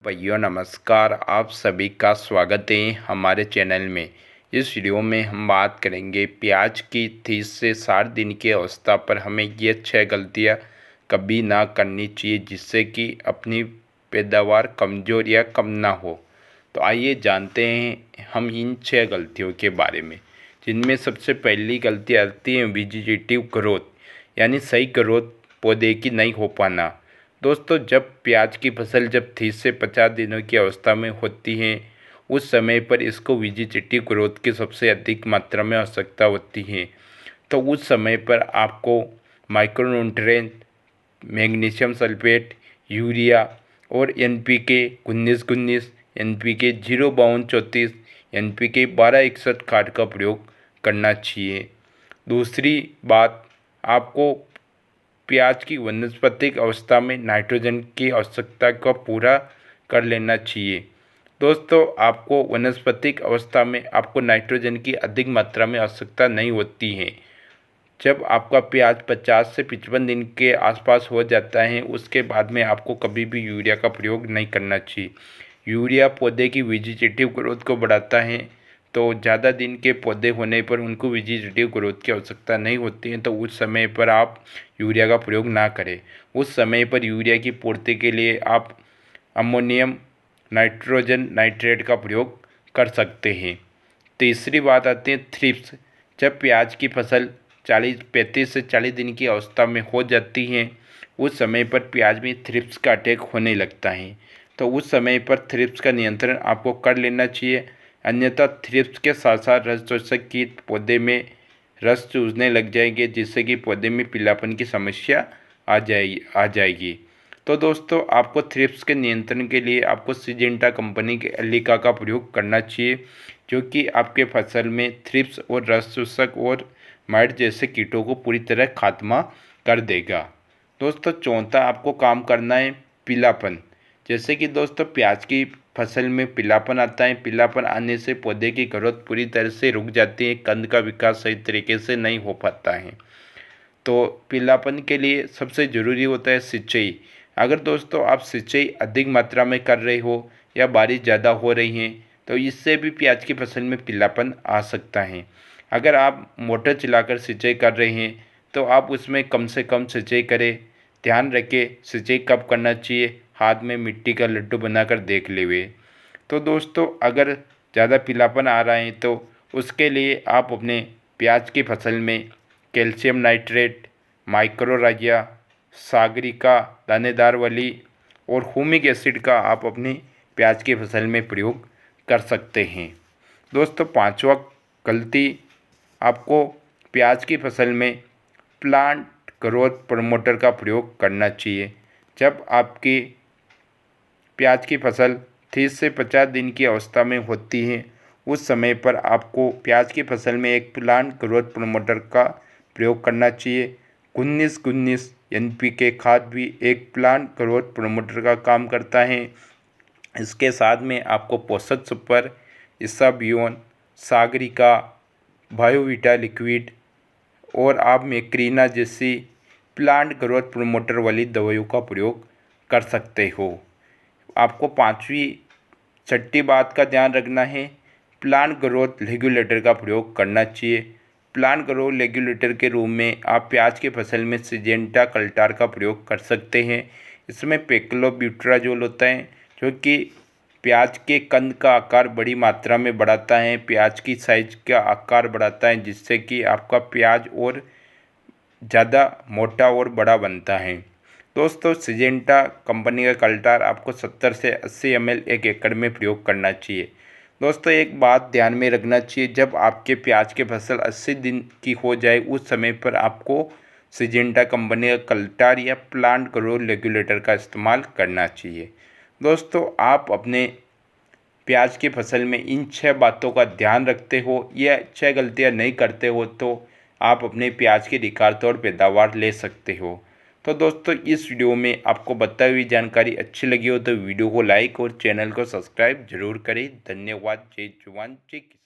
भैया नमस्कार। आप सभी का स्वागत है हमारे चैनल में। इस वीडियो में हम बात करेंगे प्याज की 30 से 60 दिन की अवस्था पर हमें ये 6 गलतियां कभी ना करनी चाहिए जिससे कि अपनी पैदावार कमज़ोर या कम ना हो। तो आइए जानते हैं हम इन 6 गलतियों के बारे में, जिनमें सबसे पहली गलती आती है वेजिटेटिव ग्रोथ, यानी सही ग्रोथ पौधे की नहीं हो पाना। दोस्तों, जब प्याज की फसल जब 30 से 50 दिनों की अवस्था में होती है, उस समय पर इसको वेजिटेटिव ग्रोथ की सबसे अधिक मात्रा में आवश्यकता होती है। तो उस समय पर आपको माइक्रोन्यूट्रिएंट, मैग्नीशियम सल्फेट, यूरिया और NPK 19-19, NPK 0-52-34, NPK 12-61 खाद का प्रयोग करना चाहिए। दूसरी बात, आपको प्याज की वानस्पतिक अवस्था में नाइट्रोजन की आवश्यकता को पूरा कर लेना चाहिए। दोस्तों, आपको वानस्पतिक अवस्था में आपको नाइट्रोजन की अधिक मात्रा में आवश्यकता नहीं होती है। जब आपका प्याज 50 से 55 दिन के आसपास हो जाता है, उसके बाद में आपको कभी भी यूरिया का प्रयोग नहीं करना चाहिए। यूरिया पौधे की वेजिटेटिव ग्रोथ को बढ़ाता है, तो ज़्यादा दिन के पौधे होने पर उनको वेजिटेटिव ग्रोथ की आवश्यकता नहीं होती है, तो उस समय पर आप यूरिया का प्रयोग ना करें। उस समय पर यूरिया की पूर्ति के लिए आप अमोनियम नाइट्रोजन नाइट्रेट का प्रयोग कर सकते हैं। तीसरी बात आती है थ्रिप्स। जब प्याज की फसल 35 से 40 दिन की अवस्था में हो जाती है, उस समय पर प्याज में थ्रिप्स का अटैक होने लगता है। तो उस समय पर थ्रिप्स का नियंत्रण आपको कर लेना चाहिए, अन्यथा थ्रिप्स के साथ साथ रस चूसक कीट पौधे में रस चूसने लग जाएंगे, जिससे कि पौधे में पीलापन की समस्या आ जाएगी। तो दोस्तों, आपको थ्रिप्स के नियंत्रण के लिए आपको सिजेंटा कंपनी के एलिका का प्रयोग करना चाहिए, जो कि आपके फसल में थ्रिप्स और रस चूसक और माइट जैसे कीटों को पूरी तरह खात्मा कर देगा। दोस्तों, चौथा आपको काम करना है पीलापन। जैसे कि दोस्तों, प्याज की फसल में पीलापन आता है, पीलापन आने से पौधे की ग्रोथ पूरी तरह से रुक जाती है, कंद का विकास सही तरीके से नहीं हो पाता है। तो पीलापन के लिए सबसे ज़रूरी होता है सिंचाई। अगर दोस्तों आप सिंचाई अधिक मात्रा में कर रहे हो या बारिश ज़्यादा हो रही है, तो इससे भी प्याज की फसल में पीलापन आ सकता है। अगर आप मोटर चलाकर सिंचाई कर रहे हैं, तो आप उसमें कम से कम सिंचाई करें। ध्यान रखें सिंचाई कब करना चाहिए, हाथ में मिट्टी का लड्डू बनाकर देख ले हुए। तो दोस्तों, अगर ज़्यादा पीलापन आ रहा है तो उसके लिए आप अपने प्याज की फसल में कैल्शियम नाइट्रेट, माइक्रोराइजा, सागरिका, दानेदार वाली और हुमिक एसिड का आप अपनी प्याज की फसल में प्रयोग कर सकते हैं। दोस्तों, पांचवा गलती, आपको प्याज की फसल में प्लांट ग्रोथ प्रमोटर का प्रयोग करना चाहिए। जब आपकी प्याज की फसल 30 से 50 दिन की अवस्था में होती है, उस समय पर आपको प्याज की फसल में एक प्लांट ग्रोथ प्रमोटर का प्रयोग करना चाहिए। 19-19 NPK खाद भी एक प्लांट ग्रोथ प्रमोटर का काम करता है। इसके साथ में आपको पोषक सुपर, इसाबियोन, सागरिका, बायोवीटा लिक्विड और आप मैक्रीना जैसी प्लांट ग्रोथ प्रमोटर वाली दवाइयों का प्रयोग कर सकते हो। आपको छठी बात का ध्यान रखना है, प्लांट ग्रोथ रेगुलेटर का प्रयोग करना चाहिए। प्लांट ग्रोथ रेगुलेटर के रूप में आप प्याज के फसल में सिजेंटा कल्टार का प्रयोग कर सकते हैं। इसमें पेक्लोब्यूट्राजोल होता है, जो कि प्याज के कंद का आकार बड़ी मात्रा में बढ़ाता है, प्याज की साइज का आकार बढ़ाता है, जिससे कि आपका प्याज और ज़्यादा मोटा और बड़ा बनता है। दोस्तों, सिजेंटा कंपनी का कल्टार आपको 70 से 80 ml 1 एकड़ में प्रयोग करना चाहिए। दोस्तों, एक बात ध्यान में रखना चाहिए, जब आपके प्याज की फसल 80 दिन की हो जाए, उस समय पर आपको सिजेंटा कंपनी का कल्टार या प्लांट ग्रोथ रेगुलेटर का इस्तेमाल करना चाहिए। दोस्तों, आप अपने प्याज की फसल में इन 6 बातों का ध्यान रखते हो या 6 गलतियां नहीं करते हो, तो आप अपने प्याज की रिकॉर्ड और पैदावार ले सकते हो। तो दोस्तों, इस वीडियो में आपको बताई हुई जानकारी अच्छी लगी हो तो वीडियो को लाइक और चैनल को सब्सक्राइब जरूर करें। धन्यवाद। जय जवान जय किसान।